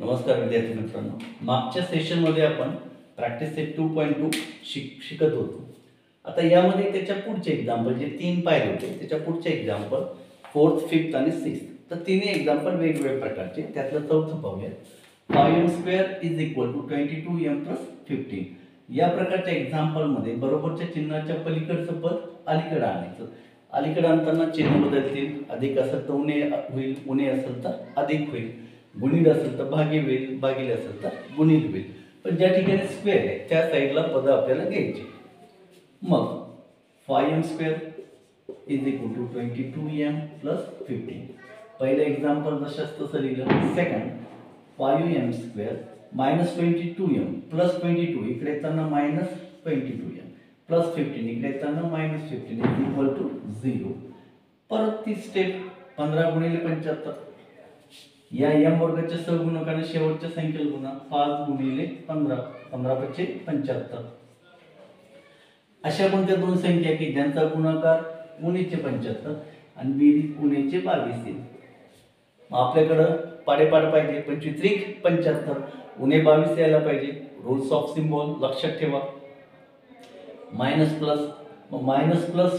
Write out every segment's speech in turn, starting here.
नमस्कार विद्यार्थी मित्रांनो, मागच्या सेशनमध्ये आपण प्रॅक्टिस सेट 2.2 शिकत होतो. आता यामध्ये त्याच्या पुढचे एक्झाम्पल जे 3 पाहिले होते त्याच्या पुढचे एक्झाम्पल 4th, 5th आणि 6th, तर तिन्ही एक्झाम्पल वेगवेगळ्या प्रकारचे. त्यातलं चौथं पाहूया. 5m² = 22m + 15. या प्रकारच्या एक्झाम्पलमध्ये बरोबरच्या चिन्हाच्या पलीकडचं पद अलीकडे आणायचं. अलीकडे आणताना चिन्ह बदलतील. अधिक असेल तर उणे होईल, उणे असेल तर अधिक होईल, गुणिले असेल तर भागिले होईल, भागिले असेल तर गुणिले होईल. पण ज्या ठिकाणी स्क्वेअर आहे त्या साईडला पद आपल्याला घ्यायची. मग 5m² = 22m + 15. पहिलं एक्झाम्पल जशाच तसं लिहिलं. सेकंड 5m² -22m + 22 इकडे येताना -22m + 15 इकडे येताना -15 = 0. परत ती स्टेप 15 × 75. या m वर्गाच्या सहगुणकाने शेवटच्या संख्येला गुणा. 5 × 15 15×5 = 75. अशा कोणत्या दोन संख्या की ज्यांचा गुणाकार उणेचे 75 आणि बेरीज उणेचे 22 येईल. मग आपल्याकडं पाडेपाड पाहिजे. 25 × 75 उणे 22 यायला पाहिजे. रूल्स ऑफ सिम्बॉल लक्षात ठेवा. मायनस प्लस, मग मायनस प्लस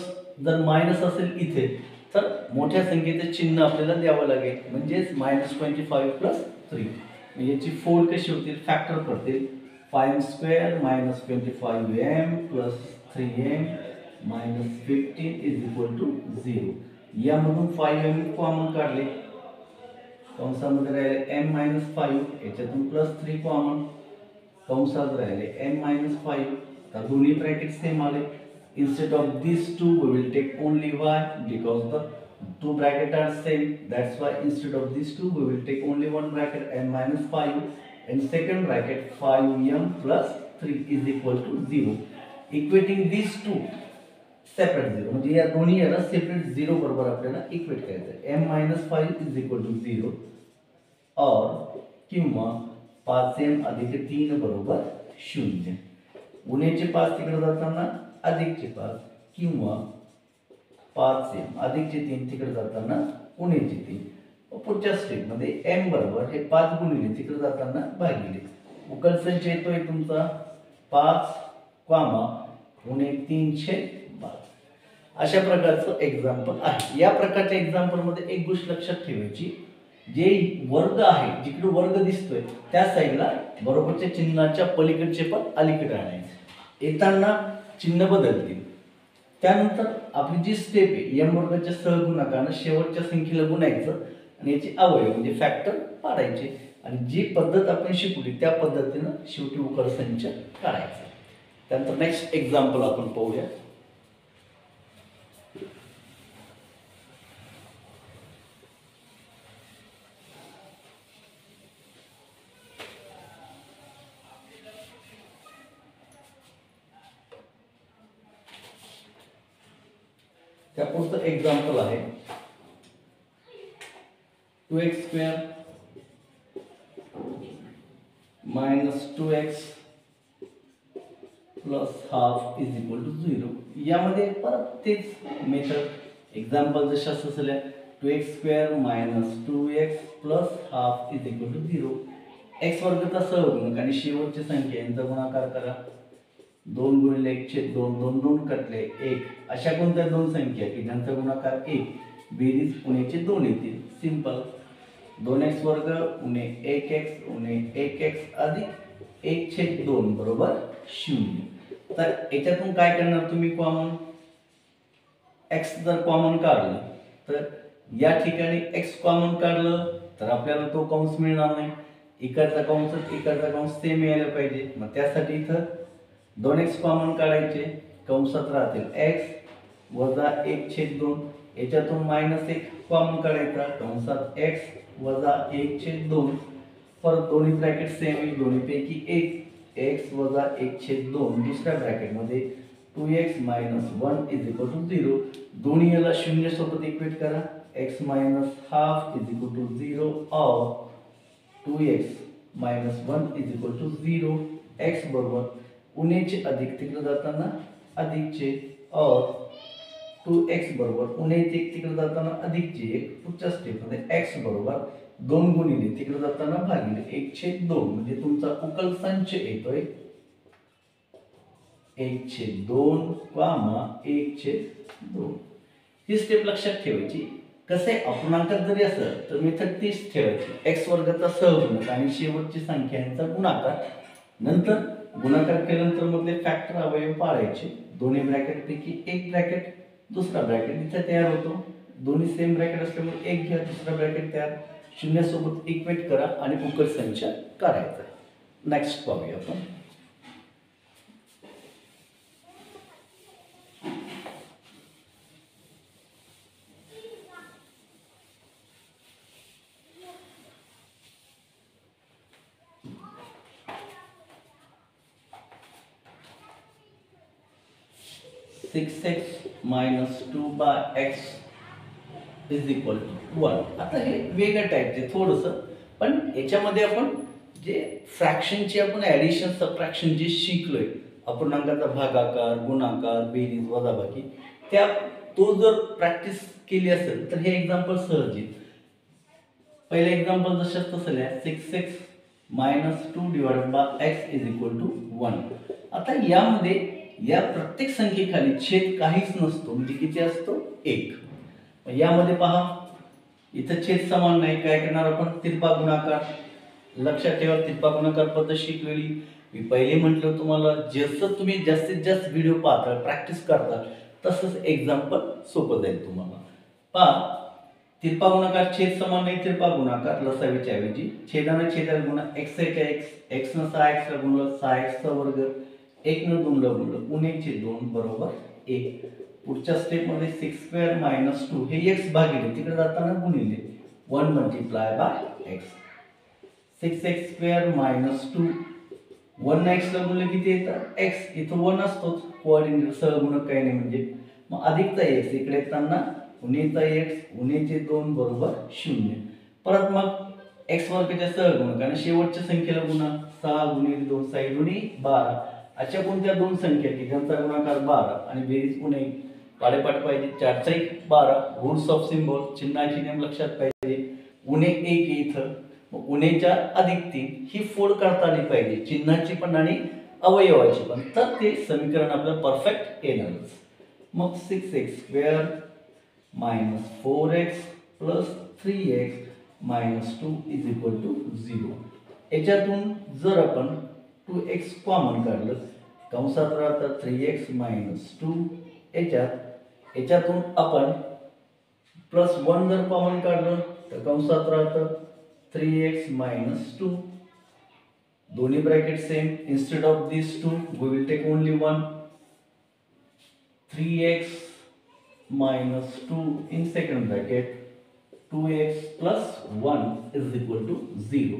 जर मायनस असेल इथे तर मोठ्या संख्येचे चिन्ह आपल्याला द्यावं लागेल. म्हणजेच -25 + 3. मग याची फोड कशी होतील? फॅक्टर करतील. 5m² -25m + 3m - 15 = 0. यामधून 5m कॉमन काढले. कंसामध्ये राहिले m - 5. याच्यातून +3 कॉमन. कंसात राहिले m - 5. तर दोन्ही ब्रॅकेट सेम आले. Instead of these two, we will take only y because the two brackets are same. That's why instead of these two, we will take only one bracket m - 5 and second bracket 5m + 3 = 0. Equating these two separate 0. म्हणजे या दोन्ही याला separate 0 बरोबर आपल्याला equate करायचं. m - 5 = 0 और किंवा 5m + 3 = 0. उणेचे 5 तिकडे जाताना अधिकचे 5 किंवा 5m अधिकचे 3 तिकडे जाताना उणेचे 3. पुढच्या स्टेप मध्ये m बरोबर हे 5 गुणिले तिकडे जाताना भागिले. उकल संच येतोय तुमचा 5, उणे 3/12. अशा प्रकारचं एक्झाम्पल आहे. या प्रकारच्या एक्झाम्पल मध्ये एक गोष्ट लक्षात ठेवायची, जे वर्ग आहे जिकडे वर्ग दिसतोय त्या साईडला बरोबरच्या चिन्हाच्या पलीकडचे पण अलीकडे आणायचे. येताना चिन्ह बदलतील. त्यानंतर आपली जी स्टेप आहे m वर्गाच्या सहगुणकाने शेवटच्या संख्येला गुणायचं आणि याचे अवयव म्हणजे फॅक्टर पाडायचे. आणि जी पद्धत आपण शिकवली त्या पद्धतीनं शेवटी उकल संच काढायचा. त्यानंतर नेक्स्ट एक्झाम्पल आपण पाहूया. त्या पुढचं एक्झाम्पल आहे 2x² - 2x + ½ = 0. यामध्ये परत तेच मेथड एक्झाम्पल जशा असल्या. 2x² - 2x + ½ = 0. x वर्गाचा सहगुणक आणि शेवटची संख्या यांचा गुणाकार करा. 2 × 1/2 2 2 कटले 1. अशा कोणत्या दोन संख्या की ज्यांचा गुणाकार 1 बेरीज उणेचे 2 येतील. सिंपल. 2x² उणे 1x उणे 1x अधिक 1/2 बरोबर 0. तर याच्यातून काय करणार तुम्ही? कॉमन x जर कॉमन काढलं तर या ठिकाणी x कॉमन काढलं तर आपल्याला तो कंस मिळणार नाही. इकडचा कंस सेम यायला पाहिजे. मग त्यासाठी इथं 2x कॉमन काढायचे. कंसात राहतील x वजा 1/2. याच्यातून -1 कॉमन काढायचा. कंसात x वजा 1/2. परत दोन्ही ब्रॅकेट सेम आहे. दोन्हीपैकी एक x वजा 1/2. दुसऱ्या ब्रॅकेट मध्ये 2x - 1 = 0. दोन्ही याला 0 सोबत इक्वेट करा. x - ½ = 0 और 2x - 1 = 0. x बरोबर उणेचे अधिक तिकडे जाताना अधिकचे और 2x बरोबर पुन्हा इथे तिकडे जाताना अधिक j पुढच्या स्टेपमध्ये x बरोबर 2 गुणिले तिकडे जाताना भागिले 1/2 म्हणजे तुमचा उकल संच येतोय 1/2 कामा 1/2. ही स्टेप लक्षात ठेवायची. कसे अपूर्णांकात जरी असेल तर मेथड तीच ठेवायची. x वर्गाचा सहगुणक आणि शेवटची संख्या यांचा गुणाकार. नंतर गुणाकार केल्यानंतर मधले फॅक्टर अवयव पाळायचे. दोन्ही ब्रॅकेट पैकी एक ब्रॅकेट दुसरा ब्रॅकेट इथे तयार होतो. दोन्ही सेम ब्रॅकेट असल्यामुळे एक घ्या दुसरा ब्रॅकेट तयार. शून्यासोबत इक्वेट करा आणि उकल संच करायचा. नेक्स्ट पाहूया आपण. Six x minus 2/x is equal to 1. आता हे वेगळं टाईपचे थोडंसं, पण याच्यामध्ये आपण जे फ्रॅक्शनची आपण ॲडिशन सबट्रॅक्शन जे शिकलोय, अपूर्णांकाचा भागाकार, गुणाकार, बेरीज, वजाबाकी, त्या तो जर प्रॅक्टिस केली असेल तर हे एक्झाम्पल सहज येईल. पहिले एक्झाम्पल जसं तसं लिहा. 6x minus 2/x is equal to 1. आता यामध्ये या प्रत्येक संख्येखाली छेद काहीच नसतो, म्हणजे किती असतो 1. यामध्ये पहा इथं छेद समान नाही. काय करणार आपण? तिरपा गुणाकार. लक्षात ठेवा तिरपा गुणाकार पद्धत शिकलेली मी पहिले म्हटलं तुम्हाला. जसं तुम्ही जास्तीत जास्त व्हिडिओ पाहता प्रॅक्टिस करता तसंच एक्झाम्पल सोपं जाईल तुम्हाला. पहा तिरपा गुणाकार छेद समान नाही. तिरपा गुणाकार लसावीच्या ऐवजी छेदाने छेदाला गुणा x च्या x, x न 6x ला गुणलं 6x चा वर्ग, 1 न 2 ला गुणलं 1/2 बरोबर 1. पुढच्या स्टेप मध्ये 6² मायनस 2 हे x भागिले तिकडे जाताना गुणिले 1 multiply by x. 6x² minus 2 1x ला गुणले किती येतं x. इथं 1 असतोच कोऑर्डिनेट सहगुणक काही नाही म्हणजे. मग अधिकचा x इकडे येताना उणीचा x उणीचे 2 बरोबर 0. परत मग x वर्गाच्या सहगुणक आणि शेवटच्या संख्येला गुणा. 6 गुणिले 2 6 दुनी 12. अशा कोणत्या दोन संख्या की ज्यांचा गुणाकार 12 आणि बेरीज उणे पाडेपाठ पाहिजे. 4 × 1 12. रूट्स ऑफ सिम्बॉल चिन्हाची नेम लक्षात पाहिजे. उणे 1 इथं मग उणेच्या अधिक 3 ही फोड करता आली पाहिजे चिन्हाची पण आणि अवयवाची पण, तर ते समीकरण आपलं परफेक्ट येणारच. मग 6x² minus 4x plus 3x minus 2 is equal to 0. याच्यातून जर आपण 2x कॉमन काढलं कंसात राहतं 3x मायनस 2. याच्यातून आपण प्लस 1 जर कॉमन काढलं तर कंसात राहतं 3x मायनस 2. दोन्ही bracket same. Instead of this 2 we will take only 1. 3x minus 2 in second bracket 2x plus 1 is equal to 0.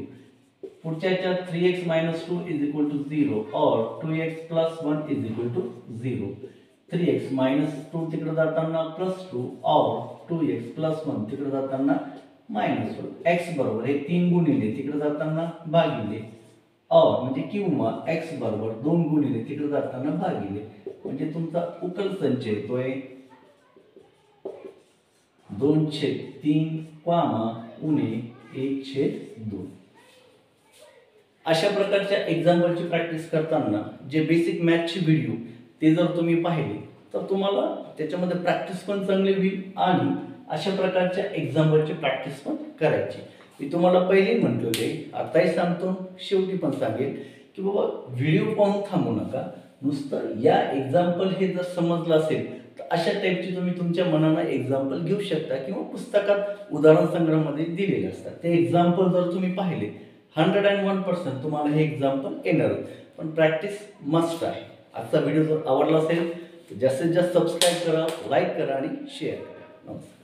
पुढच्या याच्यात 3x minus 2 is equal to 0 or 2x plus 1 is equal to 0. 3x minus 2 तिकडे जाताना plus 2 or 2x plus 1 तिकडे जाताना minus 1. x बरोबर हे 3 गुणिले तिकडे जाताना भागिले or म्हणजे किंवा x बरोबर 2 गुणिले तिकडे जाताना भागिले म्हणजे तुमचा उकल संच येतोय 2/3 कामा उणे 1/2. अशा प्रकारच्या एक्झाम्पलची प्रॅक्टिस करताना जे बेसिक मॅथचे व्हिडिओ ते जर तुम्ही पाहिले तर तुम्हाला त्याच्यामध्ये प्रॅक्टिस पण चांगली होईल आणि अशा प्रकारच्या एक्झाम्पलची प्रॅक्टिस पण करायची. मी तुम्हाला पहिले म्हटले होते, आताही सांगतो, शेवटी पण सांगेल की बाबा व्हिडिओ पाहून थांबू नका. नुसतं या एक्झाम्पल हे जर समजलं असेल तर अशा टाईपची तुम्ही तुमच्या मनानं एक्झाम्पल घेऊ शकता किंवा पुस्तकात उदाहरण संग्रहामध्ये दिलेले असतात. ते एक्झाम्पल जर तुम्ही पाहिले 101% तुम्हाला हे एक्झाम्पल येणार. पण प्रॅक्टिस मस्ट आहे. आजचा व्हिडिओ जर आवडला असेल तर जास्तीत जास्त सबस्क्राईब करा, लाईक करा आणि शेअर करा. नमस्कार.